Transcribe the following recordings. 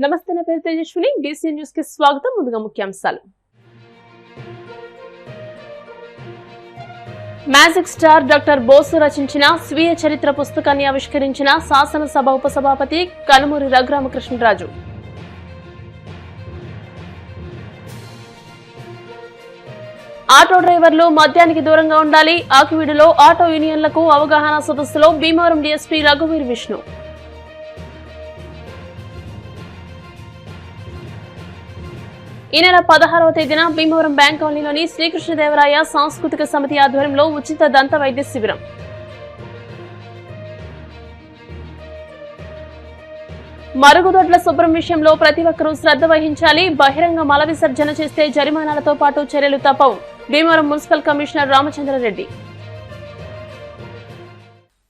నమస్తే, నా పేరు తేజస్విని. డీసీ న్యూస్ కి స్వాగతం. ముందుగా ముఖ్యాంశాలు. మ్యాజిక్ స్టార్ డాక్టర్ బోసు రచించిన స్వీయ చరిత్ర పుస్తకాన్ని ఆవిష్కరించిన శాసనసభ ఉపసభాపతి కనుమూరి రఘురామకృష్ణరాజు. ఆటో డ్రైవర్లు మద్యానికి దూరంగా ఉండాలి. ఆకివీడులో ఆటో యూనియన్లకు అవగాహన సదస్సులో భీమవరం డీఎస్పీ రఘువీర్ విష్ణు. ఈ నెల 16వ తేదీన భీమవరం బ్యాంక్ కాలనీలోని శ్రీకృష్ణదేవరాయ సాంస్కృతిక సమితి ఆధ్వర్యంలో ఉచిత దంత వైద్య శిబిరం. మరుగుదొడ్ల శుభ్రం విషయంలో ప్రతి ఒక్కరూ శ్రద్ధ వహించాలి. బహిరంగ మల విసర్జన చేస్తే జరిమానాలతో పాటు చర్యలు తప్పవు. Bhimavaram municipal commissioner Ramachandra Reddy.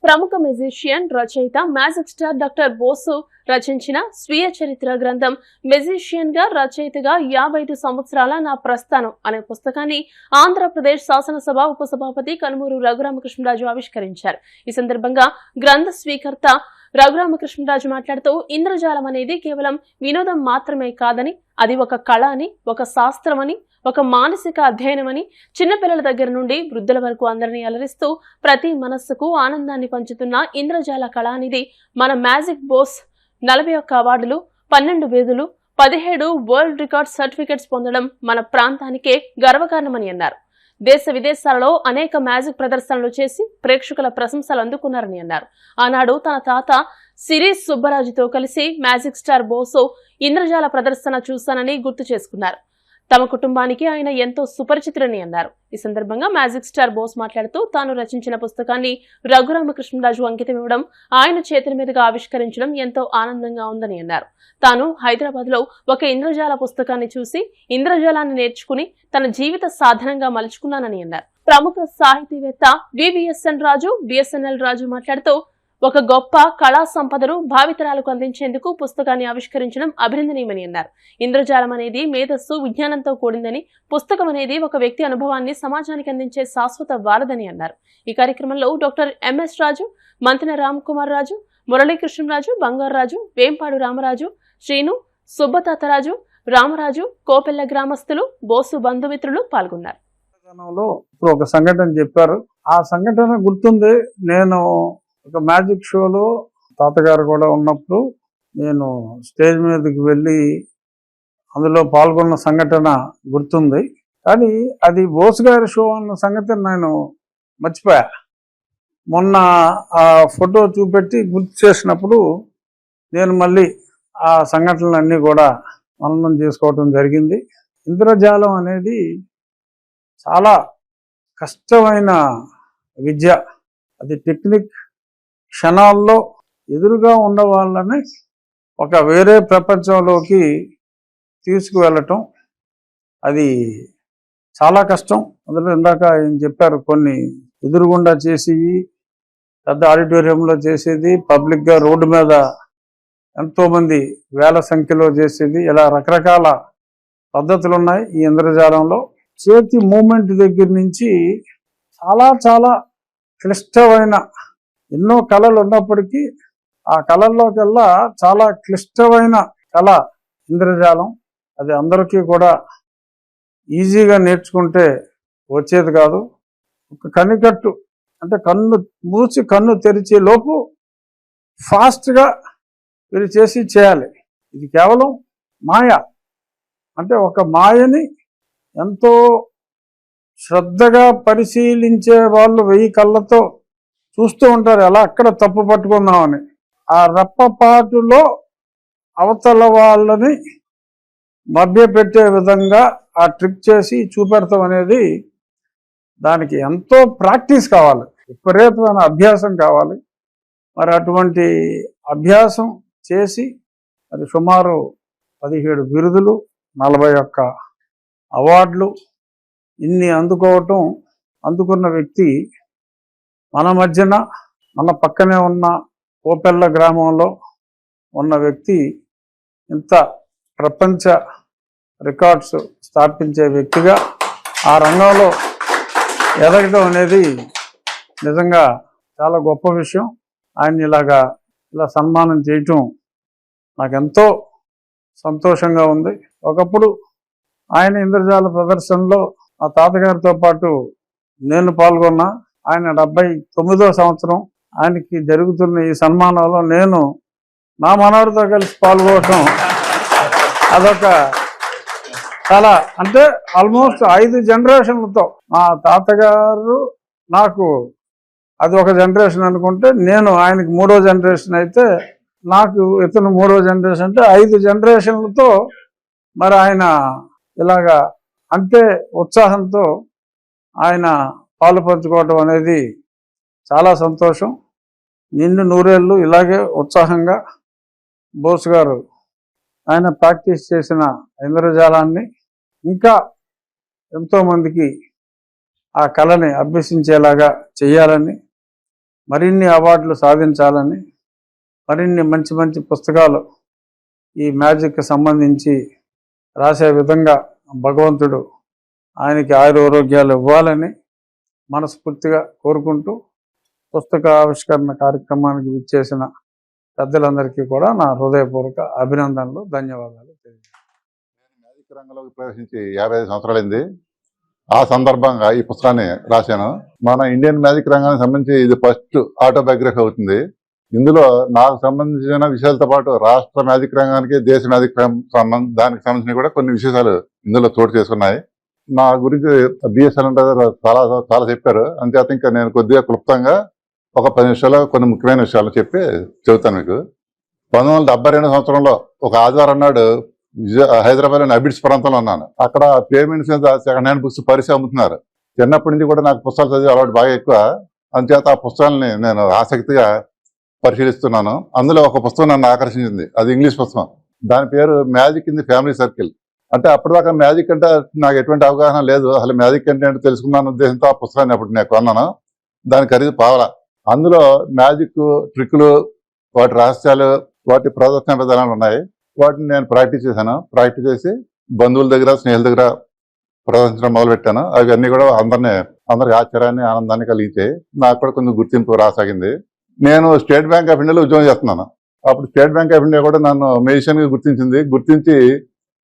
ప్రముఖ మెజిషియన్, రచయిత, మ్యాజిక్ స్టార్ డాక్టర్ బోసు రచించిన స్వీయ చరిత్ర గ్రంథం మెజిషియన్ గా, రచయితగా 55 సంవత్సరాల నా ప్రస్థానం అనే పుస్తకాన్ని ఆంధ్రప్రదేశ్ శాసనసభ ఉపసభాపతి కనుమూరు రఘురామకృష్ణరాజు ఆవిష్కరించారు. ఈ సందర్భంగా గ్రంథ స్వీకర్త రఘురామకృష్ణరాజు మాట్లాడుతూ, ఇంద్రజాలం అనేది కేవలం వినోదం మాత్రమే కాదని, అది ఒక కళ అని, ఒక శాస్త్రమని, ఒక మానసిక అధ్యయనమని, చిన్నపిల్లల దగ్గర నుండి వృద్ధుల వరకు అందరినీ అలరిస్తూ ప్రతి మనస్సుకు ఆనందాన్ని పంచుతున్న ఇంద్రజాల కళ అనేది మన మ్యాజిక్ బోస్ 41 అవార్డులు, 12 బిరుదులు, 17 వరల్డ్ రికార్డ్ సర్టిఫికెట్స్ పొందడం మన ప్రాంతానికే గర్వకారణమని అన్నారు. దేశ విదేశాలలో అనేక మ్యాజిక్ ప్రదర్శనలు చేసి ప్రేక్షకుల ప్రశంసలు అందుకున్నారని అన్నారు. ఆనాడు తన తాత సిరీస్ సుబ్బరాజుతో కలిసి మ్యాజిక్ స్టార్ బోసు ఇంద్రజాల ప్రదర్శన చూశానని గుర్తు చేసుకున్నారు. తమ కుటుంబానికి ఆయన ఎంతో సుపరిచితులని అన్నారు. ఈ సందర్భంగా మ్యాజిక్ స్టార్ బోస్ మాట్లాడుతూ, తాను రచించిన పుస్తకాన్ని రఘురామకృష్ణరాజు అంకితం ఇవ్వడం, ఆయన చేతుల మీదుగా ఆవిష్కరించడం ఎంతో ఆనందంగా ఉందని అన్నారు. తాను హైదరాబాద్ లో ఒక ఇంద్రజాల పుస్తకాన్ని చూసి ఇంద్రజాలాన్ని నేర్చుకుని తన జీవిత సాధనంగా మలుచుకున్నానని అన్నారు. ప్రముఖ సాహితీవేత్త వివిఎస్ఎన్ రాజు, బిఎస్ఎన్ఎల్ రాజు మాట్లాడుతూ, ఒక గొప్ప కళా సంపదను భావితరాలకు అందించేందుకు పుస్తకాన్ని ఆవిష్కరించడం అభినందనీయమని అన్నారు. ఇంద్రజాలం అనేది మేధస్సు, విజ్ఞానంతో కూడిందని, పుస్తకం అనేది ఒక వ్యక్తి అనుభవాన్ని సమాజానికి అందించే శాశ్వత వారదని అన్నారు. ఈ కార్యక్రమంలో డాక్టర్ ఎంఎస్ రాజు, మంతెన రామకుమార్ రాజు, మురళీకృష్ణరాజు, బంగారాజు, వేంపాడు రామరాజు, శ్రీను, సుబ్బతాతరాజు, రామరాజు, కోపెల్ల గ్రామస్తులు, బోసు బంధుమిత్రులు పాల్గొన్నారు. ఒక సంఘటన చెప్పారు. ఆ సంఘటన గుర్తుంది. నేను ఒక మ్యాజిక్ షోలో తాతగారు కూడా ఉన్నప్పుడు నేను స్టేజ్ మీదకి వెళ్ళి అందులో పాల్గొన్న సంఘటన గుర్తుంది. కానీ అది బోస్ గారి షో అన్న సంగతి నేను మర్చిపోయా. మొన్న ఆ ఫోటో చూపెట్టి గుర్తు చేసినప్పుడు నేను మళ్ళీ ఆ సంఘటనలన్నీ కూడా మననం చేసుకోవటం జరిగింది. ఇంద్రజాలం అనేది చాలా కష్టమైన విద్య. అది టెక్నిక్. క్షణాల్లో ఎదురుగా ఉన్న వాళ్ళని ఒక వేరే ప్రపంచంలోకి తీసుకువెళ్ళటం అది చాలా కష్టం. అందులో ఇందాక ఆయన చెప్పారు, కొన్ని ఎదురుగుండా చేసి పెద్ద ఆడిటోరియంలో చేసేది, పబ్లిక్గా రోడ్డు మీద ఎంతోమంది వేల సంఖ్యలో చేసేది, ఇలా రకరకాల పద్ధతులు ఉన్నాయి ఈ ఇంద్రజాలంలో. చేతి మూమెంట్ దగ్గర నుంచి చాలా చాలా క్లిష్టమైన ఎన్నో కళలు ఉన్నప్పటికీ ఆ కళల్లోకెల్లా చాలా క్లిష్టమైన కళ ఇంద్రజాలం. అది అందరికీ కూడా ఈజీగా నేర్చుకుంటే వచ్చేది కాదు. ఒక కనికట్టు అంటే కన్ను మూసి కన్ను తెరిచే లోపు ఫాస్ట్గా వీరు చేయాలి. ఇది కేవలం మాయ. అంటే ఒక మాయని ఎంతో శ్రద్ధగా పరిశీలించే వాళ్ళు 1000 కళ్ళతో చూస్తూ ఉంటారు, ఎలా అక్కడ తప్పు పట్టుకుందామని. ఆ రెప్పపాటులో అవతల వాళ్ళని మభ్యపెట్టే విధంగా ఆ ట్రిక్ చేసి చూపెడతాం అనేది దానికి ఎంతో ప్రాక్టీస్ కావాలి, విపరీతమైన అభ్యాసం కావాలి. మరి అటువంటి అభ్యాసం చేసి మరి సుమారు 17 బిరుదులు, 41 అవార్డులు ఇన్ని అందుకున్న వ్యక్తి మన మధ్యన, మన పక్కనే ఉన్న కోపెల్ల గ్రామంలో ఉన్న వ్యక్తి, ఇంత ప్రపంచ రికార్డ్స్ స్థాపించే వ్యక్తిగా ఆ రంగంలో ఎదగడం అనేది నిజంగా చాలా గొప్ప విషయం. ఆయన ఇలా సన్మానం చేయటం నాకెంతో సంతోషంగా ఉంది. ఒకప్పుడు ఆయన ఇంద్రజాల ప్రదర్శనలో మా తాతగారితో పాటు నేను పాల్గొన్నా. ఆయన 79వ సంవత్సరం. ఆయనకి జరుగుతున్న ఈ సన్మానంలో నేను నా మనవడితో కలిసి పాల్గొనడం అదొక చాలా, అంటే ఆల్మోస్ట్ 5 జనరేషన్లతో మా తాతగారు నాకు అది ఒక జనరేషన్ అనుకుంటే, నేను ఆయనకి 3వ జనరేషన్ అయితే నాకు ఇతను 3వ జనరేషన్, అంటే 5 జనరేషన్లతో మరి ఆయన ఇలాగా అంతే ఉత్సాహంతో ఆయన పాలు పంచుకోవడం అనేది చాలా సంతోషం. నిన్ను నూరేళ్ళు ఇలాగే ఉత్సాహంగా బోస్ గారు ఆయన ప్రాక్టీస్ చేసిన ఇంద్రజాలాన్ని ఇంకా ఎంతోమందికి ఆ కళని అభ్యసించేలాగా చేయాలని, మరిన్ని అవార్డులు సాధించాలని, మరిన్ని మంచి మంచి పుస్తకాలు ఈ మ్యాజిక్కి సంబంధించి రాసే విధంగా భగవంతుడు ఆయనకి ఆయురారోగ్యాలు ఇవ్వాలని మనస్ఫూర్తిగా కోరుకుంటూ, పుస్తక ఆవిష్కరణ కార్యక్రమానికి విచ్చేసిన పెద్దలందరికీ కూడా నా హృదయపూర్వక అభినందనలు, ధన్యవాదాలు తెలియజేస్తాను. మ్యాజిక్ రంగంలోకి ప్రవేశించి 55 సంవత్సరాలైంది. ఆ సందర్భంగా ఈ పుస్తకాన్ని రాశాను. మన ఇండియన్ మ్యాజిక్ రంగానికి సంబంధించి ఇది ఫస్ట్ ఆటోబయోగ్రఫీ అవుతుంది. ఇందులో నాకు సంబంధించిన విషయాలతో పాటు రాష్ట్ర మ్యాజిక్ రంగానికి, దేశ మ్యాజిక్ దానికి సంబంధించిన కూడా కొన్ని విశేషాలు ఇందులో చోటు చేసుకున్నాయి. నా గురించి బిఎస్ఎల్ చాలా చాలా చెప్పారు. అంతేత ఇంకా నేను కొద్దిగా క్లుప్తంగా ఒక 10 నిమిషాలు కొన్ని ముఖ్యమైన విషయాలు చెబుతాను మీకు. 1972 సంవత్సరంలో ఒక ఆదివారం నాడు హైదరాబాద్లోని అబిడ్స్ ప్రాంతంలో ఉన్నాను. అక్కడ పేమెంట్స్ సెకండ్ హ్యాండ్ బుక్స్ పరిచయం అమ్ముతున్నారు. చిన్నప్పటి నుంచి కూడా నాకు పుస్తకాలు చదివే అలవాటు బాగా ఎక్కువ. అంతేత ఆ పుస్తకాలని నేను ఆసక్తిగా పరిశీలిస్తున్నాను. అందులో ఒక పుస్తకం నన్ను ఆకర్షించింది. అది ఇంగ్లీష్ పుస్తకం. దాని పేరు magic in the family circle. అంటే అప్పటిదాకా మ్యాజిక్ అంటే నాకు ఎటువంటి అవగాహన లేదు. అసలు మ్యాజిక్ అంటే తెలుసుకున్నాను ఉద్దేశంతో ఆ పుస్తకాన్ని అప్పుడు నేను కొన్నాను. దాని ఖరీదు పావలా. అందులో మ్యాజిక్ ట్రిక్లు, వాటి రహస్యాలు, వాటి ప్రదర్శన విధానాలు ఉన్నాయి. వాటిని నేను ప్రాక్టీస్ చేశాను. ప్రాక్టీస్ చేసి బంధువుల దగ్గర, స్నేహితుల దగ్గర ప్రదర్శించడం మొదలుపెట్టాను. అవన్నీ కూడా అందరికి ఆశ్చర్యాన్ని, ఆనందాన్ని కలిగించాయి. నాకు కూడా కొంచెం గుర్తింపు రాసాగింది. నేను స్టేట్ బ్యాంక్ ఆఫ్ ఇండియాలో ఉద్యోగం చేస్తున్నాను. అప్పుడు స్టేట్ బ్యాంక్ ఆఫ్ ఇండియా కూడా నన్ను మ్యూజిషియన్గా గుర్తించి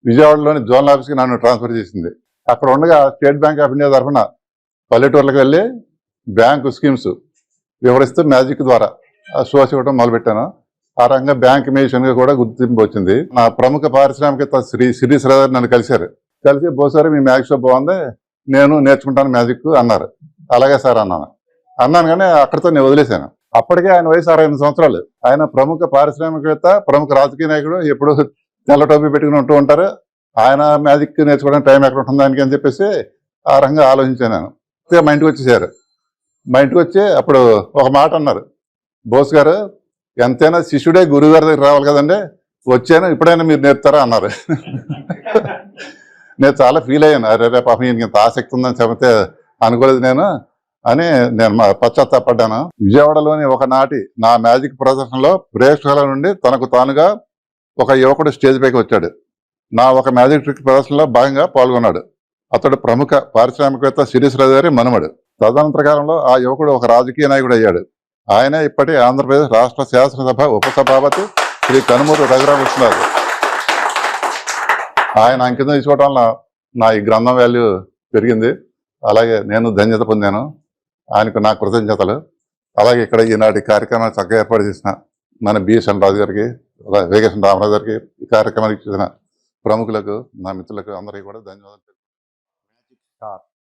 విజయవాడలోని జోనల్ ఆఫీస్కి నన్ను ట్రాన్స్ఫర్ చేసింది. అక్కడ ఉండగా స్టేట్ బ్యాంక్ ఆఫ్ ఇండియా తరఫున పల్లెటూర్లకు వెళ్ళి బ్యాంకు స్కీమ్స్ వివరిస్తూ మ్యాజిక్ ద్వారా షోస్ ఇవ్వడం మొదలుపెట్టాను. ఆ రంగంగా బ్యాంక్ మ్యూజిషియన్గా కూడా గుర్తింపు వచ్చింది. నా ప్రముఖ పారిశ్రామికవేత్త శ్రీ శ్రీధర్ నన్ను కలిసి బోసారి మీ మ్యాజిక్ షో బాగుంది, నేను నేర్చుకుంటాను మ్యాజిక్ అన్నారు. అలాగే సార్ అన్నాను కానీ అక్కడితో నేను వదిలేశాను. అప్పటికే ఆయన వయసు 68 సంవత్సరాలు. ఆయన ప్రముఖ పారిశ్రామికవేత్త, ప్రముఖ రాజకీయ నాయకుడు, ఎప్పుడు తెల్ల టోపీ పెట్టుకుని ఉంటూ ఉంటారు. ఆయన మ్యాజిక్ నేర్చుకోవడానికి టైం ఎక్కడ ఉంటుంది దానికి అని చెప్పేసి ఆ రంగా ఆలోచించాను నేను. మా ఇంటికి వచ్చేసారు. మా ఇంటికి వచ్చి అప్పుడు ఒక మాట అన్నారు, బోస్ గారు ఎంతైనా శిష్యుడే గురువు గారి దగ్గర రావాలి కదండి, వచ్చాను ఇప్పుడైనా మీరు నేర్పుతారా అన్నారు. నేను చాలా ఫీల్ అయ్యాను. అరే పాపం ఈయనకి ఇంత ఆసక్తి ఉందని చెబితే అనుకోలేదు నేను పశ్చాత్తాపడ్డాను. విజయవాడలోని ఒకనాటి నా మ్యాజిక్ ప్రదర్శనలో ప్రేక్షకుల నుండి తనకు తానుగా ఒక యువకుడు స్టేజ్ పైకి వచ్చాడు. నా ఒక మ్యాజిక్ ట్రిక్ ప్రదర్శనలో భాగంగా పాల్గొన్నాడు. అతడు ప్రముఖ పారిశ్రామికవేత్త శ్రీశ్రీ గారి మనుమడు. తదనంతర కాలంలో ఆ యువకుడు ఒక రాజకీయ నాయకుడు అయ్యాడు. ఆయనే ఇప్పటి ఆంధ్రప్రదేశ్ రాష్ట్ర శాసనసభ ఉపసభాపతి శ్రీ కనుమూరు రఘురామకృష్ణరాజు. ఆయన అంకితం తీసుకోవడం వల్ల నా ఈ గ్రంథం వాల్యూ పెరిగింది. అలాగే నేను ధన్యత పొందాను. ఆయనకు నా కృతజ్ఞతలు. అలాగే ఇక్కడ ఈనాటి కార్యక్రమాన్ని చక్కగా ఏర్పాటు చేసిన మన బిఎస్ఎన్ రాజు గారికి, వేగేశ్వర రామరాజు గారికి, ఈ కార్యక్రమానికి చేసిన ప్రముఖులకు, నా మిత్రులకు అందరికీ కూడా ధన్యవాదాలు.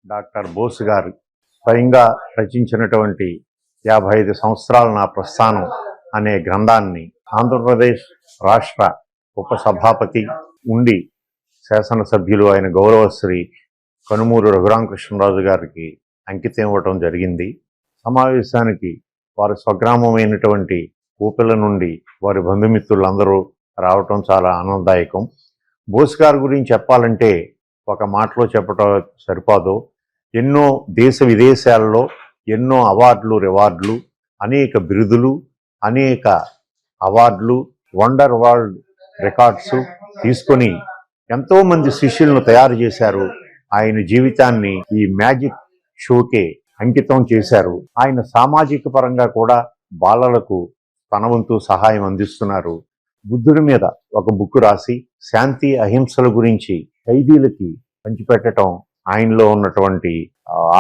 డాక్టర్ బోస్ గారు స్వయంగా రచించినటువంటి 55 సంవత్సరాల నా ప్రస్థానం అనే గ్రంథాన్ని ఆంధ్రప్రదేశ్ రాష్ట్ర ఉపసభాపతి ఉండి శాసనసభ్యులు అయిన గౌరవశ్రీ కనుమూరు రఘురామకృష్ణరాజు గారికి అంకితం ఇవ్వటం జరిగింది. సమావేశానికి వారి స్వగ్రామమైనటువంటి ఊపిల నుండి వారి బంధుమిత్రులందరూ రావటం చాలా ఆనందదాయకం. బోస్ గారి గురించి చెప్పాలంటే ఒక మాటలో చెప్పటం సరిపోదు. ఎన్నో దేశ విదేశాల్లో ఎన్నో అవార్డులు, రివార్డులు, అనేక బిరుదులు, అనేక అవార్డులు, వండర్ వరల్డ్ రికార్డ్స్ తీసుకొని ఎంతోమంది శిష్యులను తయారు చేశారు. ఆయన జీవితాన్ని ఈ మ్యాజిక్ షోకే అంకితం చేశారు. ఆయన సామాజిక పరంగా కూడా బాలలకు తన వంతు సహాయం అందిస్తున్నారు. బుద్ధుడి మీద ఒక బుక్ రాసి శాంతి అహింసల గురించి ఖైదీలకి పంచిపెట్టడం ఆయనలో ఉన్నటువంటి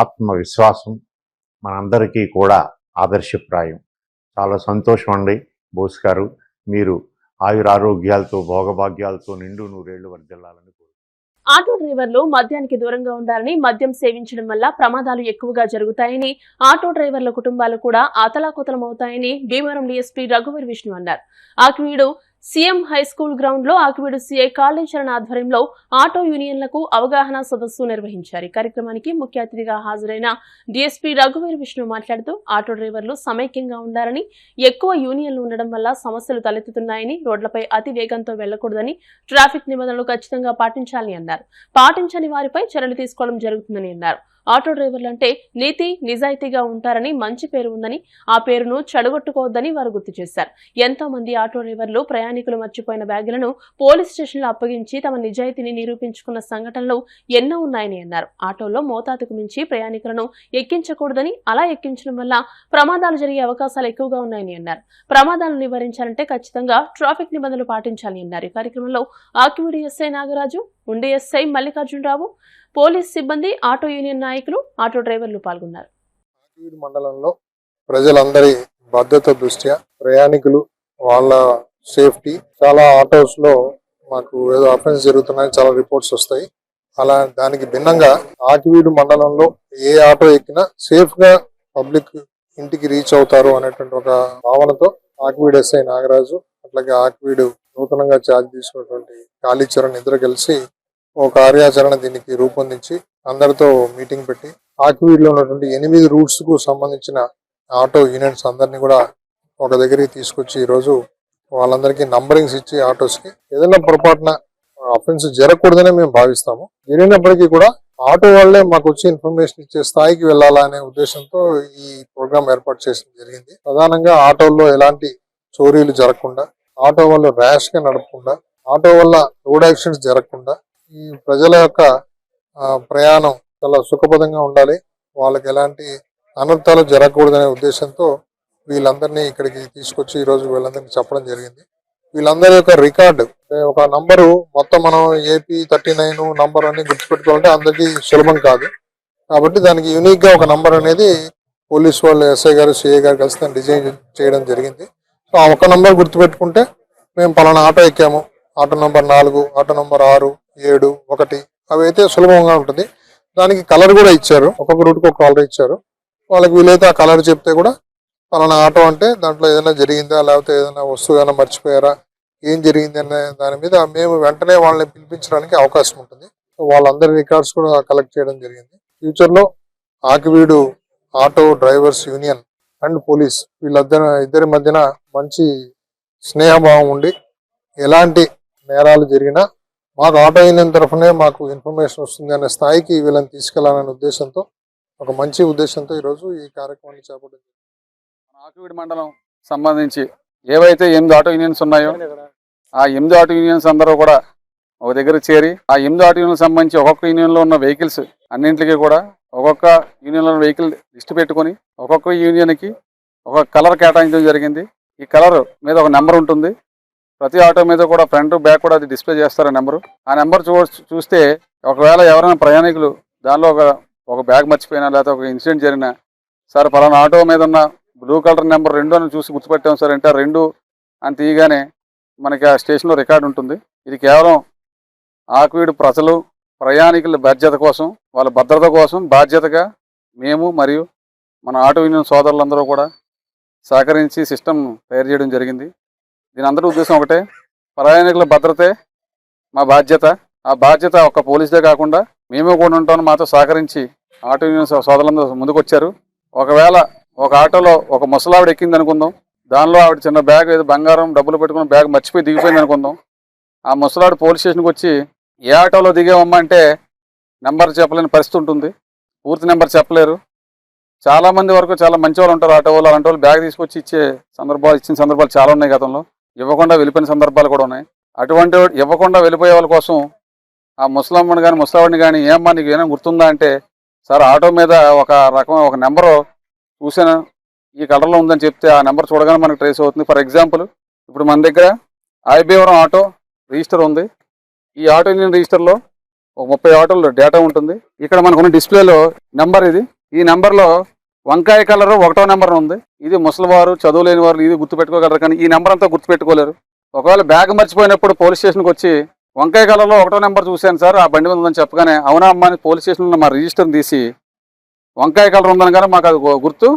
ఆత్మవిశ్వాసం మనందరికీ కూడా ఆదర్శప్రాయం. చాలా సంతోషం అండి బోస్ గారు, మీరు ఆయురారోగ్యాలతో భోగభాగ్యాలతో నిండు నూరేళ్లు వర్ధిల్లాలని కోరుకుంటున్నాను. ఆటో డ్రైవర్లు మద్యానికి దూరంగా ఉండాలని, మద్యం సేవించడం వల్ల ప్రమాదాలు ఎక్కువగా జరుగుతాయని, ఆటో డ్రైవర్ల కుటుంబాలు కూడా అతలాకుతలమవుతాయని భీమవరం డీఎస్పీ రఘువీర్ విష్ణు అన్నారు. Akividu CM high school ground లో ఆకివీడు సీఐ కాళేశ్వరన్ ఆధ్వర్యంలో ఆటో యూనియన్లకు అవగాహన సదస్సు నిర్వహించారు. ఈ కార్యక్రమానికి ముఖ్య అతిథిగా హాజరైన డీఎస్పీ రఘువీర్ విష్ణు మాట్లాడుతూ ఆటో డ్రైవర్లు సమైక్యంగా ఉండాలని, ఎక్కువ యూనియన్లు ఉండడం వల్ల సమస్యలు తలెత్తుతున్నాయని, రోడ్లపై అతి వేగంతో వెళ్లకూడదని, ట్రాఫిక్ నిబంధనలు ఖచ్చితంగా పాటించాలని అన్నారు. పాటించని వారిపై చర్యలు తీసుకోవడం జరుగుతుందని అన్నారు. ఆటో డ్రైవర్లంటే నీతి నిజాయితీగా ఉంటారని మంచి పేరు ఉందని, ఆ పేరును చెడగొట్టుకోవద్దని వారు గుర్తు చేశారు. ఎంతో మంది ఆటో డ్రైవర్లు ప్రయాణికులు మర్చిపోయిన బ్యాగులను పోలీస్ స్టేషన్లో అప్పగించి తమ నిజాయితీని నిరూపించుకున్న సంఘటనలు ఎన్నో ఉన్నాయని అన్నారు. ఆటోలో మోతాదుకు మించి ప్రయాణికులను ఎక్కించకూడదని, అలా ఎక్కించడం వల్ల ప్రమాదాలు జరిగే అవకాశాలు ఎక్కువగా ఉన్నాయని అన్నారు. ప్రమాదాలను నివారించాలంటే ఖచ్చితంగా ట్రాఫిక్ నిబంధనలు పాటించాలని అన్నారు. ఈ కార్యక్రమంలో ఆకివీడు ఎస్ఐ నాగరాజు, ఉండి ఎస్ఐ మల్లికార్జునరావు, పోలీస్ సిబ్బంది, ఆటో యూనియన్ నాయకులు, ఆటో డ్రైవర్లు పాల్గొన్నారు. ఆకివీడు మండలంలో ప్రజలందరి భద్రత దృష్ట్యా ప్రయాణికులు వాళ్ళ సేఫ్టీ, చాలా ఆటోస్ లో మాకు ఏదో అఫెన్స్ జరుగుతున్నాయని చాలా రిపోర్ట్స్ వస్తాయి. అలా దానికి భిన్నంగా ఆకివీడు మండలంలో ఏ ఆటో ఎక్కినా సేఫ్ గా పబ్లిక్ ఇంటికి రీచ్ అవుతారు అనేటువంటి ఒక భావనతో ఆకివీడు ఎస్ఐ నాగరాజు, అట్లాగే ఆకివీడు నూతనంగా ఛార్జ్ తీసుకున్నటువంటి కాళీచరణ్ ఇద్దరు కలిసి ఒక కార్యాచరణ దీనికి రూపొందించి అందరితో మీటింగ్ పెట్టి ఆకివీడులో ఉన్నటువంటి 8 రూట్స్ కు సంబంధించిన ఆటో యూనియన్స్ అందరినీ కూడా ఒక దగ్గరికి తీసుకొచ్చి ఈరోజు వాళ్ళందరికీ నంబరింగ్స్ ఇచ్చి ఆటోస్ కి ఏదైనా పొరపాటున అఫెన్స్ జరగకూడదనే మేము భావిస్తాము. జరిగినప్పటికీ కూడా ఆటో వాళ్ళే మాకు వచ్చి ఇన్ఫర్మేషన్ ఇచ్చే స్థాయికి వెళ్ళాలా అనే ఉద్దేశంతో ఈ ప్రోగ్రామ్ ఏర్పాటు చేయడం జరిగింది. ప్రధానంగా ఆటోల్లో ఎలాంటి చోరీలు జరగకుండా, ఆటో వాళ్ళు ర్యాష్ గా నడపకుండా, ఆటో వల్ల రోడ్ యాక్సిడెంట్స్ జరగకుండా, ఈ ప్రజల యొక్క ప్రయాణం చాలా సుఖప్రదంగా ఉండాలి, వాళ్ళకి ఎలాంటి అనర్థాలు జరగకూడదనే ఉద్దేశంతో వీళ్ళందరినీ ఇక్కడికి తీసుకొచ్చి ఈరోజు వీళ్ళందరినీ చెప్పడం జరిగింది. వీళ్ళందరి యొక్క రికార్డు ఒక నంబరు మొత్తం మనం AP 39 నంబర్ అని గుర్తుపెట్టుకోవాలంటే అందరికీ సులభం కాదు. కాబట్టి దానికి యూనిక్ గా ఒక నంబర్ అనేది పోలీస్ వాళ్ళు ఎస్ఐ గారు, సిఐ గారు కలిసి దాన్ని డిజైన్ చేయడం జరిగింది. సో ఆ ఒక నంబర్ గుర్తుపెట్టుకుంటే మేము పలానా ఆటో ఎక్కాము, ఆటో నంబర్ 4, ఆటో నంబర్ 6, 7, 1 అవి అయితే సులభంగా ఉంటుంది. దానికి కలర్ కూడా ఇచ్చారు, ఒక్కొక్క రూట్కి ఒక కలర్ ఇచ్చారు. వాళ్ళకి వీలైతే ఆ కలర్ చెప్తే కూడా పలానా ఆటో అంటే దాంట్లో ఏదైనా జరిగిందా, లేకపోతే ఏదైనా వస్తువు ఏదైనా మర్చిపోయారా, ఏం జరిగింది అనే దాని మీద మేము వెంటనే వాళ్ళని పిలిపించడానికి అవకాశం ఉంటుంది. సో వాళ్ళందరి రికార్డ్స్ కూడా కలెక్ట్ చేయడం జరిగింది. ఫ్యూచర్ లో Akividu auto drivers union and police ఇద్దరి మధ్యన మంచి స్నేహభావం ఉండి ఎలాంటి నేరాలు జరిగినా మాకు ఆటో యూనియన్ తరఫునే మాకు ఇన్ఫర్మేషన్ వస్తుంది అనే స్థాయికి వీళ్ళని తీసుకెళ్లాలనే ఉద్దేశంతో, ఒక మంచి ఉద్దేశంతో ఈరోజు ఈ కార్యక్రమాన్ని చేపట్టింది. ఆకివీడు మండలం సంబంధించి ఏవైతే 8 ఆటో యూనియన్స్ ఉన్నాయో ఆ 8 ఆటో యూనియన్స్ అందరూ కూడా ఒక దగ్గర చేరి ఆ 8 ఆటో యూనియన్ సంబంధించి ఒక్కొక్క యూనియన్ లో ఉన్న వెహికల్స్ అన్నింటికి కూడా ఒక్కొక్క యూనియన్ లో వెహికల్ లిస్ట్ పెట్టుకొని ఒక్కొక్క యూనియన్ కి ఒక కలర్ కేటాయించడం జరిగింది. ఈ కలర్ మీద ఒక నెంబర్ ఉంటుంది. ప్రతి ఆటో మీద కూడా ఫ్రంట్ బ్యాక్ కూడా అది డిస్ప్లే చేస్తారు నెంబరు. ఆ నెంబర్ చూస్తే ఒకవేళ ఎవరైనా ప్రయాణికులు దానిలో ఒక బ్యాగ్ మర్చిపోయినా లేకపోతే ఒక ఇన్సిడెంట్ జరిగినా, సార్ పలానా ఆటో మీద ఉన్న బ్లూ కలర్ నెంబర్ 2 అని చూసి గుర్తుపెట్టాం సార్ అంటే 2 అని తీయగానే మనకి ఆ స్టేషన్లో రికార్డు ఉంటుంది. ఇది కేవలం ఆకివీడు ప్రజలు ప్రయాణికుల బాధ్యత కోసం, వాళ్ళ భద్రత కోసం బాధ్యతగా మేము మరియు మన ఆటో యూనియన్ సోదరులందరూ కూడా సహకరించి సిస్టమ్ తయారు చేయడం జరిగింది. దీని అందరి ఉద్దేశం ఒకటే, ప్రయాణికుల భద్రతే మా బాధ్యత. ఆ బాధ్యత ఒక్క పోలీసుదే కాకుండా మేము కూడా ఉంటామని మాతో సహకరించి ఆటో యూనియన్ సోదరులందరూ ముందుకు వచ్చారు. ఒకవేళ ఒక ఆటోలో ఒక ముసలావిడ ఎక్కింది అనుకుందాం, దానిలో ఆవిడ చిన్న బ్యాగ్ ఏదో బంగారం డబ్బులు పెట్టుకున్న బ్యాగ్ మర్చిపోయి దిగిపోయింది అనుకుందాం. ఆ ముసలావిడ పోలీస్ స్టేషన్కి వచ్చి ఏ ఆటోలో దిగేవమ్మా అంటే నెంబర్ చెప్పలేని పరిస్థితి ఉంటుంది, పూర్తి నెంబర్ చెప్పలేరు. చాలామంది వరకు చాలా మంచి వాళ్ళు ఉంటారు ఆటో వాళ్ళు, అలాంటి వాళ్ళు బ్యాగ్ తీసుకొచ్చి ఇచ్చిన సందర్భాలు చాలా ఉన్నాయి. గతంలో ఇవ్వకుండా వెళ్ళిపోయిన సందర్భాలు కూడా ఉన్నాయి. అటువంటి ఇవ్వకుండా వెళ్ళిపోయే వాళ్ళ కోసం ఆ ముసలమ్మని కానీ ముసలావిడిని కానీ ఏమ్మా నీకు ఏమైనా గుర్తుందా అంటే, సార్ ఆటో మీద ఒక నెంబరు చూసాను ఈ కలర్లో ఉందని చెప్తే ఆ నెంబర్ చూడగానే మనకు ట్రేస్ అవుతుంది. ఫర్ ఎగ్జాంపుల్ ఇప్పుడు మన దగ్గర ఐబీవరం ఆటో రిజిస్టర్ ఉంది. ఈ ఆటో యూనియన్ రిజిస్టర్లో ఒక 30 ఆటోలు డేటా ఉంటుంది. ఇక్కడ మనకున్న డిస్ప్లేలో నెంబర్ ఇది. ఈ నెంబర్లో వంకాయ కలర్ 1వ నెంబర్ ఉంది. ఇది ముసలివారు, చదువు లేని వారు ఇది గుర్తుపెట్టుకోగలరు, కానీ ఈ నెంబర్ అంతా గుర్తుపెట్టుకోలేరు. ఒకవేళ బ్యాగ్ మర్చిపోయినప్పుడు పోలీస్ స్టేషన్కి వచ్చి వంకాయ కలర్లో 1వ నెంబర్ చూశాను సార్, ఆ బండి మీద ఉందని చెప్పగానే అవునా అమ్మా అని పోలీస్ స్టేషన్లో మా రిజిస్టర్ని తీసి వంకాయ కలర్ ఉందని కానీ మాకు అది గుర్తు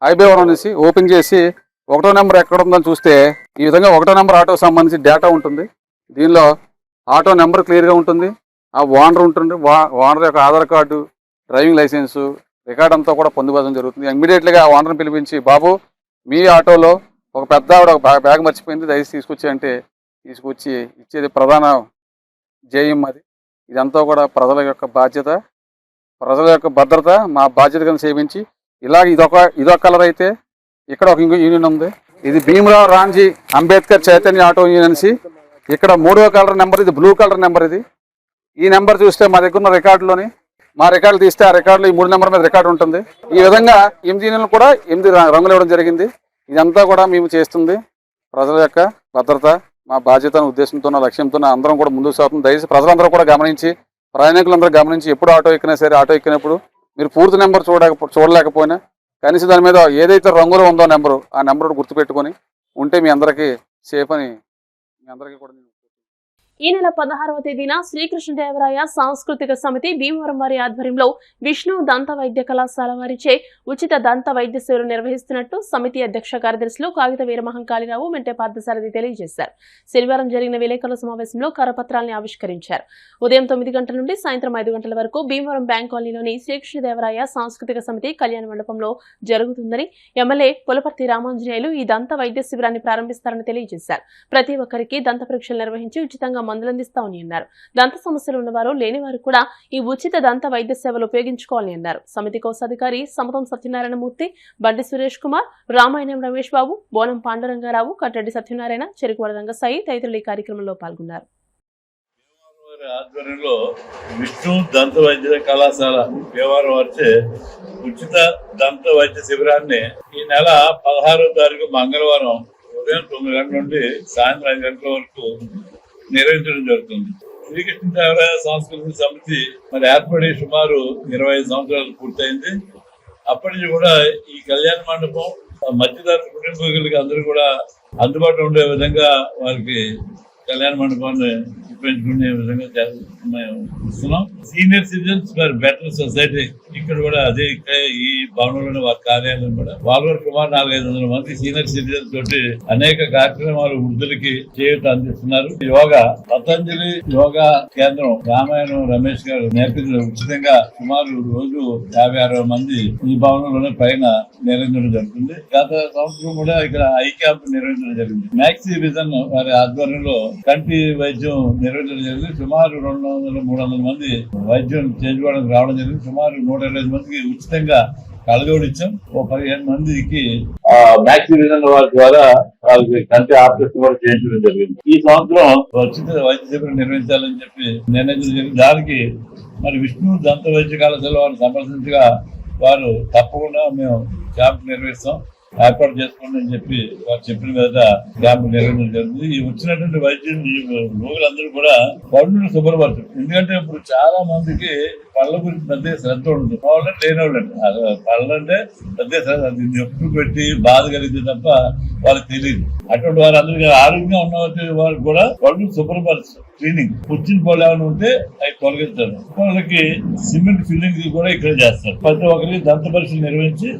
ఐబీవరం అనేసి ఓపెన్ చేసి 1వ నెంబర్ ఎక్కడ ఉందని చూస్తే ఈ విధంగా 1వ నెంబర్ ఆటోకి సంబంధించి డేటా ఉంటుంది. దీనిలో ఆటో నెంబర్ క్లియర్గా ఉంటుంది, ఆ ఓనర్ ఉంటుంది, ఓనర్ యొక్క Aadhaar card, driving licence, record అంతా కూడా పొందుపరచడం జరుగుతుంది. ఇమ్మీడియట్లీగా ఆ ఓనర్ని పిలిపించి బాబు మీ ఆటోలో ఒక పెద్ద ఆవిడ ఒక బ్యాగ్ మర్చిపోయింది, దయచేసి తీసుకొచ్చి అంటే తీసుకొచ్చి ఇచ్చేది ప్రధాన జేయం అది. ఇదంతా కూడా ప్రజల యొక్క బాధ్యత, ప్రజల యొక్క భద్రత మా బాధ్యతగా సేవించి ఇలాగ ఇదొక కలర్ అయితే ఇక్కడ ఒక యూనియన్ ఉంది. ఇది భీమరావు రాంజీ అంబేద్కర్ చైతన్య ఆటో యూనియన్సి. ఇక్కడ 3వ కలర్ నెంబర్, ఇది బ్లూ కలర్ నెంబర్. ఇది ఈ నెంబర్ చూస్తే మా దగ్గర ఉన్న రికార్డులోని మా రికార్డులు తీస్తే ఆ రికార్డులో ఈ 3 నెంబర్ మీద రికార్డు ఉంటుంది. ఈ విధంగా 8 యూనియన్లు కూడా 8 రంగులు ఇవ్వడం జరిగింది. ఇదంతా కూడా మేము చేస్తుంది ప్రజల యొక్క భద్రత, మా బాధ్యతను ఉద్దేశంతో లక్ష్యంతో అందరం కూడా ముందుకు సాగుతుంది. దయచేసి ప్రజలందరూ కూడా గమనించి, ప్రయాణికులందరూ గమనించి, ఎప్పుడు ఆటో ఎక్కినా సరే ఆటో ఎక్కినప్పుడు మీరు పూర్తి నెంబర్ చూడలేకపోయినా కనీసం దాని మీద ఏదైతే రంగులో ఉందో నెంబరు ఆ నెంబర్ గుర్తుపెట్టుకొని ఉంటే మీ అందరికీ సేఫ్ అని మీ అందరికీ కూడా ఈ నెల 16వ తేదీన శ్రీకృష్ణదేవరాయ సాంస్కృతిక సమితి భీమవరం వారి ఆధ్వర్యంలో విష్ణు దంత వైద్య కళాశాల వారిచే ఉచిత దంత వైద్య సేవలు నిర్వహిస్తున్నట్టు సమితి అధ్యక్ష కార్యదర్శులు కాగిత వీరమహంకాళిరావు, మెంటే పార్థసారథి తెలియజేశారు. శనివారం జరిగిన విలేకరుల సమావేశంలో కరపత్రాలను ఆవిష్కరించారు. ఉదయం 9 గంటల నుండి సాయంత్రం 5 గంటల వరకు భీమవరం బ్యాంక్ కాలనీలోని శ్రీకృష్ణదేవరాయ సాంస్కృతిక సమితి కళ్యాణ మండపంలో జరుగుతుందని ఎమ్మెల్యే పులపర్తి రామాంజనేయులు ఈ దంత వైద్య శిబిరాన్ని ప్రారంభిస్తారని తెలియజేశారు. ప్రతి ఒక్కరికి దంత పరీక్షలు నిర్వహించి ఉచితంగా మందులందిస్తామని అన్నారు. దంత సమస్యలు ఉన్నవారు, లేనివారు కూడా ఈ ఉచిత దంత వైద్య సేవలు ఉపయోగించుకోవాలని అన్నారు. సమితి కోశాధికారి సమతం సత్యనారాయణమూర్తి, బండి సురేష్ కుమార్, రామాయణం రమేష్ బాబు, బోనం పాండురంగారావు, కట్టరెడ్డి సత్యనారాయణ, చెరుకువాడ రంగసాయి తదితరులు ఈ కార్యక్రమంలో పాల్గొన్నారు. ఆధ్వర్యంలో విష్ణు దంత వైద్య కళాశాల వ్యవహారం వచ్చే ఉచిత దంత వైద్య శిబిరాన్ని ఈ నెల 16వ తారీఖు మంగళవారం ఉదయం 9 గంటల నుండి సాయంత్రం 5 గంటల వరకు నిర్వహించడం జరుగుతుంది. శ్రీకృష్ణదేవరాయ సాంస్కృతిక సమితి మరి ఏర్పడి సుమారు 25 సంవత్సరాలు పూర్తయింది. అప్పటి నుంచి కూడా ఈ కళ్యాణ మండపం మధ్యతరగతి కుటుంబీకులకి అందరూ కూడా అందుబాటులో ఉండే విధంగా వారికి కళ్యాణ మండపాన్ని ఉపయోగించుకునే విధంగా ఇస్తున్నాం. సీనియర్ సిటిజన్స్ మరి బెటర్ సొసైటీ ఇక్కడ కూడా అదే ఈ భవనంలోని వారి కార్యాలయం కూడా వాళ్ళు సుమారు 400-500 మంది సీనియర్ సిటిజన్స్ తోటి అనేక కార్యక్రమాలు వృద్ధులకి చేయూత అందిస్తున్నారు. యోగా పతంజలి యోగా కేంద్రం రామాయణం రమేష్ గారు నేర్పించిన ఉచితంగా సుమారు రోజు 50-60 మంది ఈ భవనంలోనే పైన నిర్వహించడం జరుగుతుంది. గత సంవత్సరం కూడా ఇక్కడ ఐ క్యాంప్ నిర్వహించడం జరిగింది. మ్యాక్సీ విజన్ వారి ఆధ్వర్యంలో కంటి వైద్యం నిర్వహించడం జరిగింది. సుమారు 200-300 మంది వైద్యం చేయించుకోవడానికి రావడం జరిగింది. సుమారు 125 మందికి ఉచితంగా కళ్ళజోడు ఇచ్చాం. 15 మందికి మ్యాక్సీ విజన్ వారి ద్వారా వాళ్ళకి కంటి ఆపరేషన్ కూడా చేయించడం జరిగింది. ఈ సంవత్సరం ఉచిత వైద్య శిబిరం నిర్వహించాలని చెప్పి నిర్ణయించడం జరిగింది. దానికి మరి విష్ణు దంత వైద్య కళాశాల వారిని సంప్రదించగా వారు తప్పకుండా మేము క్యాంప్ నిర్వహిస్తాం, ఏర్పాటు చేసుకోండి అని చెప్పి వారు చెప్పిన మీద క్యాంపు నిర్వహించడం జరుగుతుంది. ఈ వచ్చినటువంటి వైద్యం రోగులందరూ కూడా పళ్ళను శుభ్రపరచు. ఎందుకంటే ఇప్పుడు చాలా మందికి పళ్ళ గురించి పెద్ద శ్రద్ధ ఉంటుంది, వాళ్ళంటే లేనివాళ్ళంటే పళ్ళంటే పెద్ద శ్రద్ధ నొప్పి పెట్టి బాధ కలిగింది తప్ప వాళ్ళకి తెలియదు. అటువంటి వారందరికీ ఆరోగ్యంగా ఉన్న వారికి కూడా పళ్ళు శుభ్రపరచు క్లీనింగ్, పుచ్చిన పళ్ళు ఏమైనా ఉంటే అవి తొలగిస్తారు. వాళ్ళకి సిమెంట్ ఫిల్లింగ్ కూడా ఇక్కడ చేస్తారు. ప్రతి ఒక్కరికి దంత పరీక్షలు నిర్వహించి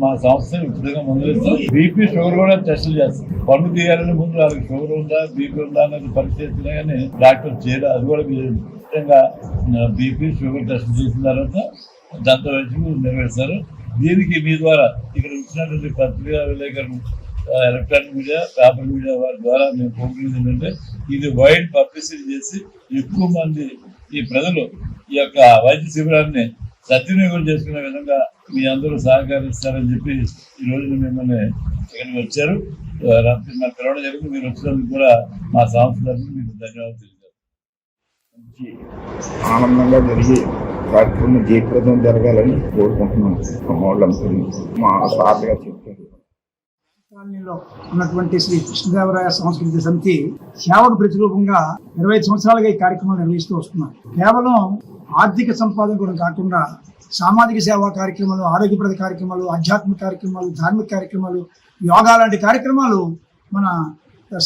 మా సంస్థ ఉచితంగా మందులు ఇస్తాం. బీపీ షుగర్ కూడా టెస్టులు చేస్తాం. పన్ను తీయాలని ముందు వాళ్ళకి షుగర్ ఉందా బీపీ ఉందా అనేది పరీక్ష చేసినా కానీ డాక్టర్ చేయరు. అది కూడా ఉచితంగా బీపీ షుగర్ టెస్ట్ చేసిన తర్వాత దంత వైద్యం నిర్వహిస్తారు. దీనికి మీ ద్వారా ఇక్కడ వచ్చినటువంటి పత్రికా విలేకరులు, ఎలక్ట్రానిక్ మీడియా, పేపర్ మీడియా వారి ద్వారా మేము కోరుకునేది ఏంటంటే ఇది వైడ్ పబ్లిసిటీ చేసి ఎక్కువ మంది ఈ ప్రజలు ఈ యొక్క వైద్య శిబిరాన్ని సద్వినియోగం చేసుకునే విధంగా మీ అందరూ సహకరిస్తారని చెప్పి ఈ రోజు మిమ్మల్ని ఇక్కడికి వచ్చారు. మరి పిలవడం జరిగింది. మీరు వచ్చినందుకు కూడా మా సంస్థ తరఫున మీకు ధన్యవాదాలు తెలియజేస్తాను. మంచి ఆనందంగా జరిగి కార్యక్రమం జయప్రదం జరగాలని కోరుకుంటున్నాం. వాళ్ళందరూ మా సార్గా చెప్పారు. కాలనీలో ఉన్నటువంటి శ్రీ కృష్ణదేవరాయ సంస్కృతి సమితి సేవకు ప్రతిరూపంగా 25 సంవత్సరాలుగా ఈ కార్యక్రమాలు నిర్వహిస్తూ వస్తున్నారు. కేవలం ఆర్థిక సంపాదన కూడా కాకుండా సామాజిక సేవా కార్యక్రమాలు, ఆరోగ్యప్రద కార్యక్రమాలు, ఆధ్యాత్మిక కార్యక్రమాలు, ధార్మిక కార్యక్రమాలు, యోగా లాంటి కార్యక్రమాలు మన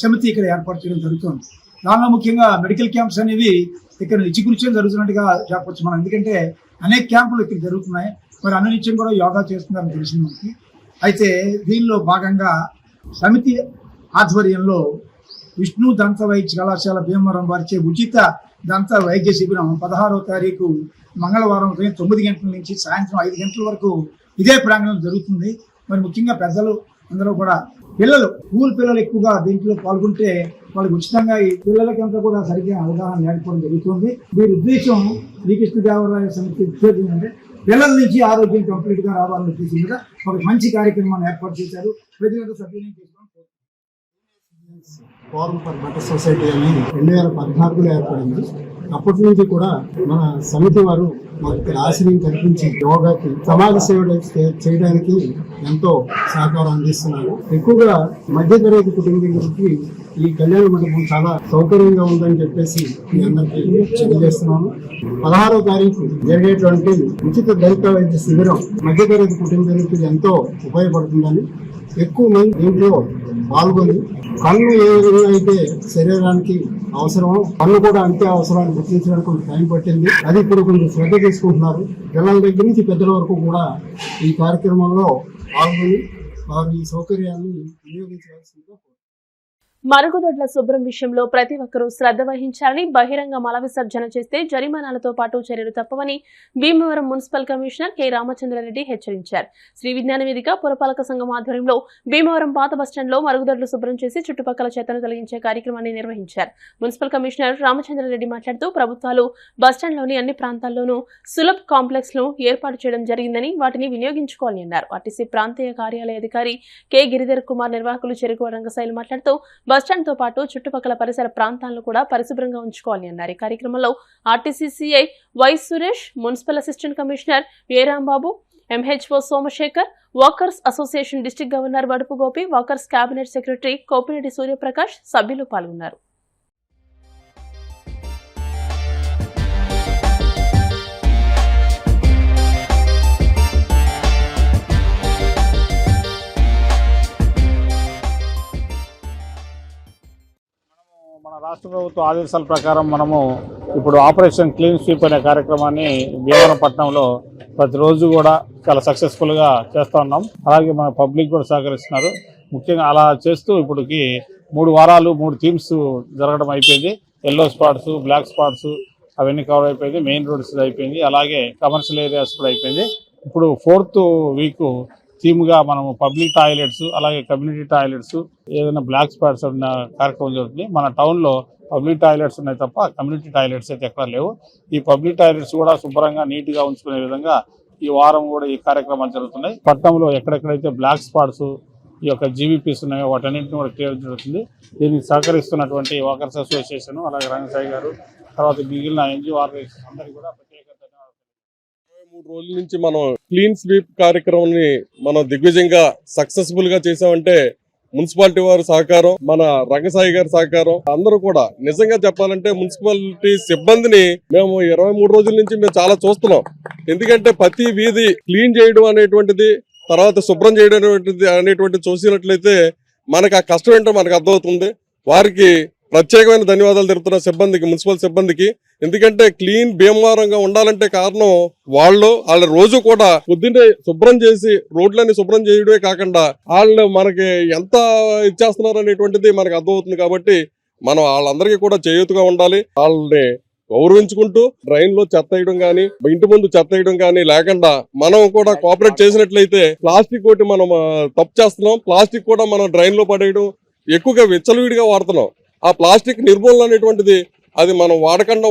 సమితి ఇక్కడ ఏర్పాటు చేయడం జరుగుతుంది. దానిలో ముఖ్యంగా మెడికల్ క్యాంప్స్ అనేవి ఇక్కడ నిత్యకృత్యం జరుగుతున్నట్టుగా చెప్పవచ్చు మనం. ఎందుకంటే అనేక క్యాంపులు ఇక్కడ జరుగుతున్నాయి. మరి అనునిత్యం కూడా యోగా చేస్తున్నారని తెలిసింది మనకి. అయితే దీనిలో భాగంగా సమితి ఆధ్వర్యంలో విష్ణు దంత వైద్య కళాశాల భీమవరం వారిచే ఉచిత దంత వైద్య శిబిరం 16వ తారీఖు మంగళవారం ఉదయం 9 గంటల నుంచి సాయంత్రం 5 గంటల వరకు ఇదే ప్రాంగణంలో జరుగుతుంది. మరి ముఖ్యంగా పెద్దలు అందరూ కూడా పిల్లలు, స్కూల్ పిల్లలు ఎక్కువగా దీంట్లో పాల్గొంటే వాళ్ళకి ఉచితంగా ఈ పిల్లలకంతా కూడా సరిగ్గా అవగాహన లేకపోవడం జరుగుతుంది. వీరి ఉద్దేశం శ్రీకృష్ణదేవరాయ సమితి ఉద్దేశం అంటే పిల్లల నుంచి ఆరోగ్యం కంప్లీట్ గా రావాలని ఉద్దేశం మీద ఒక మంచి కార్యక్రమాన్ని ఏర్పాటు చేశారు. ప్రజలకు సద్వినియోగం చేసుకోవడం. ఫోరం ఫర్ బెటర్ సొసైటీ అని 2014లో ఏర్పడింది. అప్పటి నుంచి కూడా మన సమితి వారు మనకి ఆశ్రయం కల్పించి యోగాకి సమాజ సేవ చేయడానికి ఎంతో సహకారం అందిస్తున్నారు. ఎక్కువగా మధ్యతరగతి కుటుంబీకులకి ఈ కళ్యాణ మండపం చాలా సౌకర్యంగా ఉందని చెప్పేసి మీ అందరికీ తెలియజేస్తున్నాను. 16వ తారీఖు జరిగేటువంటి ఉచిత దంత వైద్య శిబిరం మధ్యతరగతి కుటుంబీకులకి ఎంతో ఉపయోగపడుతుందని, ఎక్కువ మంది దీంట్లో పాల్గొని కన్ను ఏ విధంగా అయితే శరీరానికి అవసరమో కన్ను కూడా అంతే అవసరాన్ని గుర్తించడానికి కొంచెం టైం పట్టింది. అది ఇప్పుడు కొంచెం శ్రద్ధ తీసుకుంటున్నారు. పిల్లల దగ్గర నుంచి పెద్దల వరకు కూడా ఈ కార్యక్రమంలో పాల్గొని వారు ఈ సౌకర్యాన్ని వినియోగించవలసిందిగా. మరుగుదొడ్ల శుభ్రం విషయంలో ప్రతి ఒక్కరూ శ్రద్ధ వహించాలని, బహిరంగ మల విసర్జన చేస్తే జరిమానాలతో పాటు చర్యలు తప్పవని Bhimavaram municipal commissioner K Ramachandra Reddy హెచ్చరించారు. శ్రీ విజ్ఞాన వేదిక పురపాలక సంఘం ఆధ్వర్యంలో భీమవరం పాత బస్టాండ్లో మరుగుదొడ్లు శుభ్రం చేసి చుట్టుపక్కల చెత్తను తొలగించే కార్యక్రమాన్ని నిర్వహించారు. మున్సిపల్ కమిషనర్ రామచంద్రారెడ్డి మాట్లాడుతూ ప్రభుత్వాలు బస్టాండ్లోని అన్ని ప్రాంతాల్లోనూ సులభ్ కాంప్లెక్స్ ను ఏర్పాటు చేయడం జరిగిందని, వాటిని వినియోగించుకోవాలని అన్నారు. ఆర్టీసీ ప్రాంతీయ కార్యాలయ అధికారి కె గిరిధర్ కుమార్, నిర్వాహకులు చెరుకు రంగశైలు మాట్లాడుతూ బస్టాండ్ తో పాటు చుట్టుపక్కల పరిసర ప్రాంతాలను కూడా పరిశుభ్రంగా ఉంచుకోవాలని అన్నారు. ఈ కార్యక్రమంలో RTC CI Y Suresh, municipal assistant commissioner A Rambabu, MHO Somashekar, walkers association district governor Vadupu Gopi, walkers cabinet secretary Kopireddy Suryaprakash సభ్యులు పాల్గొన్నారు. మన రాష్ట్ర ప్రభుత్వ ఆదేశాల ప్రకారం మనము ఇప్పుడు ఆపరేషన్ క్లీన్ స్వీప్ అనే కార్యక్రమాన్ని భీమవరం పట్టణంలో ప్రతిరోజు కూడా చాలా సక్సెస్ఫుల్గా చేస్తూ ఉన్నాం. అలాగే మన పబ్లిక్ కూడా సహకరిస్తున్నారు. ముఖ్యంగా అలా చేస్తూ ఇప్పటికి 3 వారాలు 3 థీమ్స్ జరగడం అయిపోయింది. ఎల్లో స్పాట్స్, బ్లాక్ స్పాట్స్ అవన్నీ కవర్ అయిపోయింది. మెయిన్ రోడ్స్ అయిపోయింది. అలాగే కమర్షియల్ ఏరియాస్ కూడా అయిపోయింది. ఇప్పుడు 4th వీక్ థీమ్గా మనము పబ్లిక్ టాయిలెట్స్, అలాగే కమ్యూనిటీ టాయిలెట్స్, ఏదైనా బ్లాక్ స్పాట్స్ అన్న కార్యక్రమం జరుగుతుంది. మన టౌన్లో పబ్లిక్ టాయిలెట్స్ ఉన్నాయి తప్ప కమ్యూనిటీ టాయిలెట్స్ అయితే ఎక్కడ లేవు. ఈ పబ్లిక్ టాయిలెట్స్ కూడా శుభ్రంగా నీట్గా ఉంచుకునే విధంగా ఈ వారం కూడా ఈ కార్యక్రమాలు జరుగుతున్నాయి. పట్టణంలో ఎక్కడెక్కడైతే బ్లాక్ స్పాట్స్, ఈ యొక్క జీవీపీస్ ఉన్నాయో వాటన్నింటిని కూడా క్లియర్ జరుగుతుంది. దీనికి సహకరిస్తున్నటువంటి వాకర్స్ అసోసియేషన్, అలాగే రంగసాయి గారు, తర్వాత మిగిలిన ఎన్జిఓ ఆర్గనైజేషన్ అందరికీ కూడా ప్రత్యేక ధన్యవాదాలు. 3 రోజుల నుంచి మనం క్లీన్ స్వీప్ కార్యక్రమాన్ని మనం దిగ్విజయంగా సక్సెస్ఫుల్ గా చేసామంటే మున్సిపాలిటీ వారి సహకారం, మన రంగసాయి గారి సహకారం, అందరూ కూడా నిజంగా చెప్పాలంటే మున్సిపాలిటీ సిబ్బందిని మేము 23 రోజుల నుంచి మేము చాలా చూస్తున్నాం. ఎందుకంటే ప్రతి వీధి క్లీన్ చేయడం అనేటువంటిది, తర్వాత శుభ్రం చేయడం అనేటువంటిది చూసినట్లయితే మనకు ఆ కష్టం ఏంటో మనకు అర్థమవుతుంది. వారికి ప్రత్యేకమైన ధన్యవాదాలు తెలుపుతున్న సిబ్బందికి, మున్సిపల్ సిబ్బందికి. ఎందుకంటే క్లీన్ భీమవరంగా ఉండాలంటే కారణం వాళ్ళ రోజు కూడా పొద్దున్నే శుభ్రం చేసి రోడ్లన్నీ శుభ్రం చేయడమే కాకుండా వాళ్ళు మనకి ఎంత ఇచ్చేస్తున్నారు అనేటువంటిది మనకు అర్థమవుతుంది. కాబట్టి మనం వాళ్ళందరికీ కూడా చేయూతగా ఉండాలి. వాళ్ళని గౌరవించుకుంటూ డ్రైన్ లో చెత్త వేయడం కానీ, ఇంటి ముందు చెత్త వేయడం కానీ లేకుండా మనం కూడా కోఆపరేట్ చేసినట్లయితే, ప్లాస్టిక్ ఒకటి మనం తప్పు చేస్తున్నాం. ప్లాస్టిక్ కూడా మనం డ్రైన్ లో పడేయడం ఎక్కువగా విచ్చలవిడిగా వాడుతున్నాం. ఆ ప్లాస్టిక్ నిర్మూలన అనేటువంటిది అది మనం వాడకుండా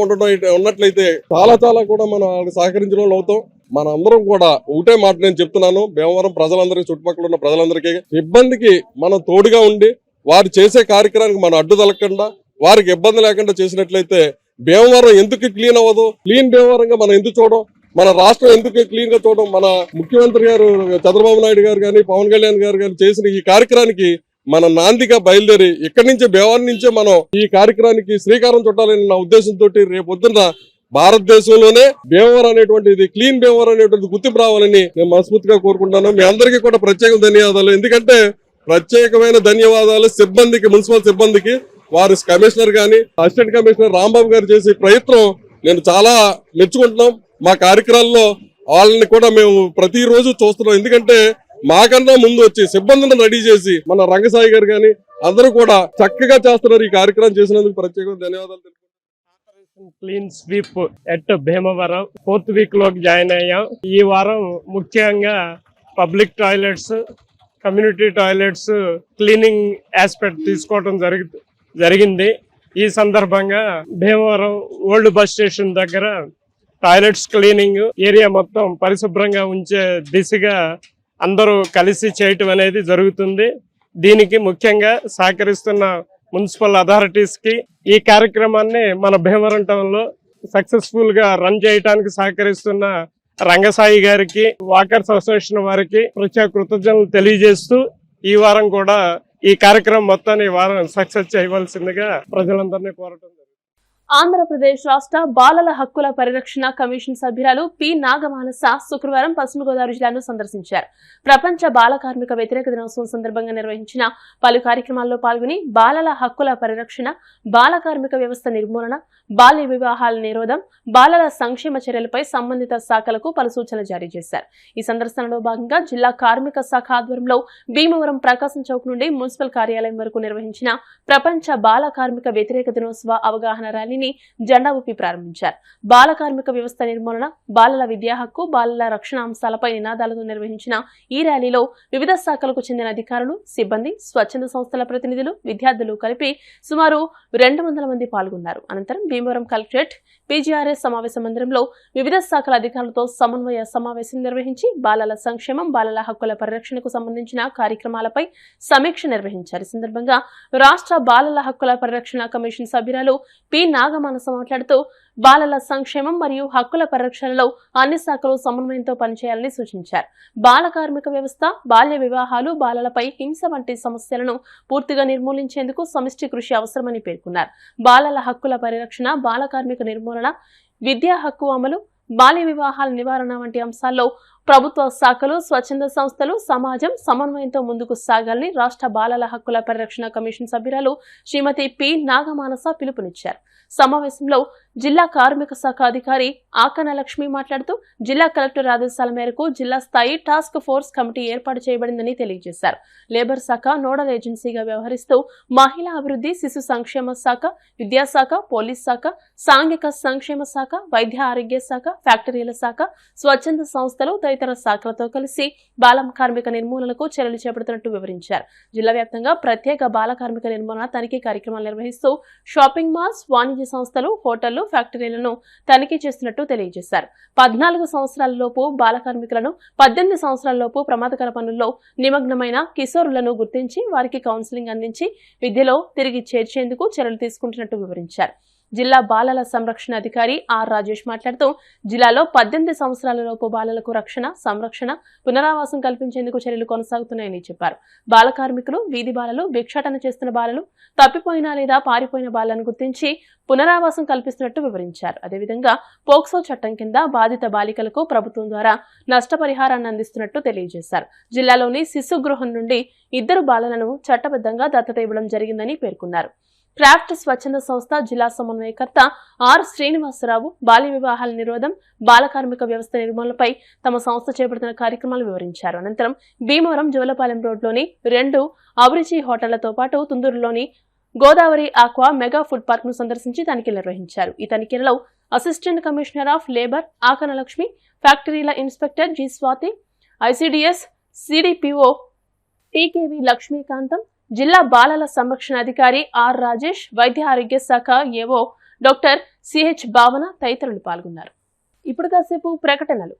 ఉన్నట్లయితే చాలా కూడా మనం సహకరించిన వాళ్ళు అవుతాం. మన అందరం కూడా ఒకటే మాట నేను చెప్తున్నాను, భీమవరం ప్రజలందరికీ, చుట్టుపక్కల ఉన్న ప్రజలందరికీ, ఇబ్బందికి మనం తోడుగా ఉండి వారు చేసే కార్యక్రమానికి మనం అడ్డు తలగకుండా, వారికి ఇబ్బంది లేకుండా చేసినట్లయితే భీమవరం ఎందుకు క్లీన్ అవ్వదు, క్లీన్ భీమవరంగా మనం ఎందుకు చూడం, మన రాష్ట్రం ఎందుకు క్లీన్ గా చూడడం, మన ముఖ్యమంత్రి గారు చంద్రబాబు నాయుడు గారు కానీ పవన్ కళ్యాణ్ గారు కానీ చేసిన ఈ కార్యక్రమానికి మన నాందిగా బయలుదేరి ఇక్కడి నుంచే భీమవరం నుంచే మనం ఈ కార్యక్రమానికి శ్రీకారం చుట్టాలని నా ఉద్దేశంతో రేపు పొద్దున్న భారతదేశంలోనే భీమవరం అనేటువంటి ఇది క్లీన్ భీమవరం అనేటువంటి గుర్తింపు రావాలని నేను మనస్ఫూర్తిగా కోరుకుంటాను. మీ అందరికీ కూడా ప్రత్యేక ధన్యవాదాలు. ఎందుకంటే ప్రత్యేకమైన ధన్యవాదాలు సిబ్బందికి, మున్సిపల్ సిబ్బందికి, వారి కమిషనర్ గాని అసిస్టెంట్ కమిషనర్ రాంబాబు గారు చేసే ప్రయత్నం నేను చాలా మెచ్చుకుంటున్నాం. మా కార్యక్రమాల్లో వాళ్ళని కూడా మేము ప్రతిరోజు చూస్తున్నాం. ఎందుకంటే మాకన్నా ముందు వచ్చి సిబ్బందిని రెడీ చేసి మన రంగసాయి గారు గాని అందరూ కూడా చక్కగా చేస్తున్నారు. ఈ కార్యక్రమం చేసినందుకు ప్రత్యేకంగా ధన్యవాదాలు. Clean sweep at Bhimavaram 4th week లోకి జాయిన్ అయ్యాం. ఈ వారం ముఖ్యంగా public toilets, community toilets cleaning aspect తీసుకోవడం జరిగింది. ఈ సందర్భంగా భీమవరం ఓల్డ్ బస్ స్టేషన్ దగ్గర టాయిలెట్స్ క్లీనింగ్ ఏరియా మొత్తం పరిశుభ్రంగా ఉంచే దిశగా అందరూ కలిసి చేయటం అనేది జరుగుతుంది. దీనికి ముఖ్యంగా సహకరిస్తున్న మున్సిపల్ అథారిటీస్ కి, ఈ కార్యక్రమాన్ని మన భీమవరం టౌన్ లో సక్సెస్ఫుల్ గా రన్ చేయడానికి సహకరిస్తున్న రంగసాయి గారికి, వాకర్స్ అసోసియేషన్ వారికి ప్రత్యేక కృతజ్ఞతలు తెలియజేస్తూ ఈ వారం కూడా ఈ కార్యక్రమం మొత్తాన్ని వారం సక్సెస్ చేయవలసిందిగా ప్రజలందరినీ కోరటం. ఆంధ్రప్రదేశ్ రాష్ట్ర బాలల హక్కుల పరిరక్షణ కమిషన్ సభ్యురాలు పి నాగమానస శుక్రవారం పశ్చిమ గోదావరి జిల్లాను సందర్శించారు. ప్రపంచ బాల కార్మిక వ్యతిరేక దినోత్సవం సందర్భంగా నిర్వహించిన పలు కార్యక్రమాల్లో పాల్గొని బాలల హక్కుల పరిరక్షణ, బాల కార్మిక వ్యవస్థ నిర్మూలన, బాల్య వివాహాల నిరోధం, బాలల సంక్షేమ చర్యలపై సంబంధిత శాఖలకు పలు సూచనలు జారీ చేశారు. ఈ సందర్శనలో భాగంగా జిల్లా కార్మిక శాఖ ఆధ్వర్యంలో భీమవరం ప్రకాశం చౌక్ నుండి మున్సిపల్ కార్యాలయం వరకు నిర్వహించిన ప్రపంచ బాల కార్మిక వ్యతిరేక దినోత్సవ అవగాహన ర్యాలీని జెండా ఊపి ప్రారంభించారు. బాల కార్మిక వ్యవస్థ నిర్మూలన, బాలల విద్యా హక్కు, బాలల రక్షణ అంశాలపై నినాదాలతో నిర్వహించిన ఈ ర్యాలీలో వివిధ శాఖలకు చెందిన అధికారులు, సిబ్బంది, స్వచ్ఛంద సంస్థల ప్రతినిధులు, విద్యార్థులు కలిపి సుమారు 200 మంది పాల్గొన్నారు. అనంతరం భీమవరం కలెక్టరేట్ పీజీఆర్ఎస్ సమావేశ మందిరంలో వివిధ శాఖల అధికారులతో సమన్వయ సమావేశం నిర్వహించి బాలల సంక్షేమం, బాలల హక్కుల పరిరక్షణకు సంబంధించిన కార్యక్రమాలపై సమీక్ష నిర్వహించారు. ఈ సందర్భంగా రాష్ట్ర బాలల హక్కుల పరిరక్షణ కమిషన్ సభ్యురాలు పి నాగమానస మాట్లాడుతూ బాలల సంక్షేమం మరియు హక్కుల పరిరక్షణలో అన్ని శాఖలు సమన్వయంతో పనిచేయాలని సూచించారు. బాల కార్మిక వ్యవస్థ, బాల్య వివాహాలు, బాలలపై హింస వంటి సమస్యలను పూర్తిగా నిర్మూలించేందుకు సమిష్టి కృషి అవసరమని పేర్కొన్నారు. బాలల హక్కుల పరిరక్షణ, బాల కార్మిక నిర్మూలన, విద్యా హక్కు అమలు, బాల్య వివాహాల నివారణ వంటి అంశాల్లో ప్రభుత్వ శాఖలు, స్వచ్ఛంద సంస్థలు, సమాజం సమన్వయంతో ముందుకు సాగాలని రాష్ట్ర బాలల హక్కుల పరిరక్షణ కమిషన్ సభ్యురాలు శ్రీమతి పి నాగమానస పిలుపునిచ్చారు. సమావేశంలో జిల్లా కార్మిక శాఖ అధికారి ఆకన లక్ష్మి మాట్లాడుతూ జిల్లా కలెక్టర్ ఆదేశాల మేరకు జిల్లా స్థాయి టాస్క్ ఫోర్స్ కమిటీ ఏర్పాటు చేయబడిందని తెలియజేశారు. లేబర్ శాఖ నోడల్ ఏజెన్సీగా వ్యవహరిస్తూ మహిళా అభివృద్ధి, శిశు సంక్షేమ శాఖ, విద్యాశాఖ, పోలీస్ శాఖ, సాంఘిక సంక్షేమ శాఖ, వైద్య ఆరోగ్య శాఖ, ఫ్యాక్టరీల శాఖ, స్వచ్ఛంద సంస్థలు తదితర శాఖలతో కలిసి బాల కార్మిక నిర్మూలనకు చర్యలు చేపడుతున్నట్టు వివరించారు. జిల్లా వ్యాప్తంగా ప్రత్యేక బాల కార్మిక నిర్మూలన తనిఖీ కార్యక్రమాలు నిర్వహిస్తూ షాపింగ్ మాల్స్, వాణిజ్య సంస్థలు, హోటళ్లు, ఫ్యాక్టరీలను తనిఖీ చేస్తున్నట్టు తెలియజేశారు. 14 సంవత్సరాల లోపు బాల కార్మికులను, 18 సంవత్సరాల లోపు ప్రమాదకర పనుల్లో నిమగ్నమైన కిశోరులను గుర్తించి వారికి కౌన్సిలింగ్ అందించి విద్యలో తిరిగి చేర్చేందుకు చర్యలు తీసుకుంటున్నట్టు వివరించారు. జిల్లా బాలల సంరక్షణ అధికారి ఆర్ రాజేష్ మాట్లాడుతూ జిల్లాలో 18 సంవత్సరాల లోపు బాలలకు రక్షణ, సంరక్షణ, పునరావాసం కల్పించేందుకు చర్యలు కొనసాగుతున్నాయని చెప్పారు. బాల కార్మికులు, వీధి బాలలు, భిక్షాటన చేస్తున్న బాలలు, తప్పిపోయిన లేదా పారిపోయిన బాలను గుర్తించి పునరావాసం కల్పిస్తున్నట్టు వివరించారు. అదేవిధంగా పోక్సో చట్టం కింద బాధిత బాలికలకు ప్రభుత్వం ద్వారా నష్టపరిహారాన్ని అందిస్తున్నట్టు తెలియజేశారు. జిల్లాలోని శిశు గృహం నుండి 2 బాలలను చట్టబద్ధంగా దత్తత ఇవ్వడం జరిగిందని పేర్కొన్నారు. క్రాఫ్ట్ స్వచ్ఛంద సంస్థ జిల్లా సమన్వయకర్త ఆర్ శ్రీనివాసరావు బాల్య వివాహాల నిరోధం, బాల కార్మిక వ్యవస్థ నిర్మూలనపై తమ సంస్థ చేపడుతున్న కార్యక్రమాలు వివరించారు. అనంతరం భీమవరం జోలపాలెం రోడ్లోని 2 అభిరుచి హోటళ్లతో పాటు తుందూరులోని Godavari aqua mega food park ను సందర్శించి తనిఖీలు నిర్వహించారు. ఈ తనిఖీలలో assistant commissioner of labour Akana Lakshmi, ఫ్యాక్టరీల inspector G Swathi, ICDS CDPO TKV Lakshmikantham, జిల్లా బాలల సంరక్షణ అధికారి ఆర్ రాజేష్, వైద్య ఆరోగ్య శాఖ ఏవో డాక్టర్ సిహెచ్ భావన తదితరులు పాల్గొన్నారు. ఇప్పుడు కాసేపు ప్రకటనలు.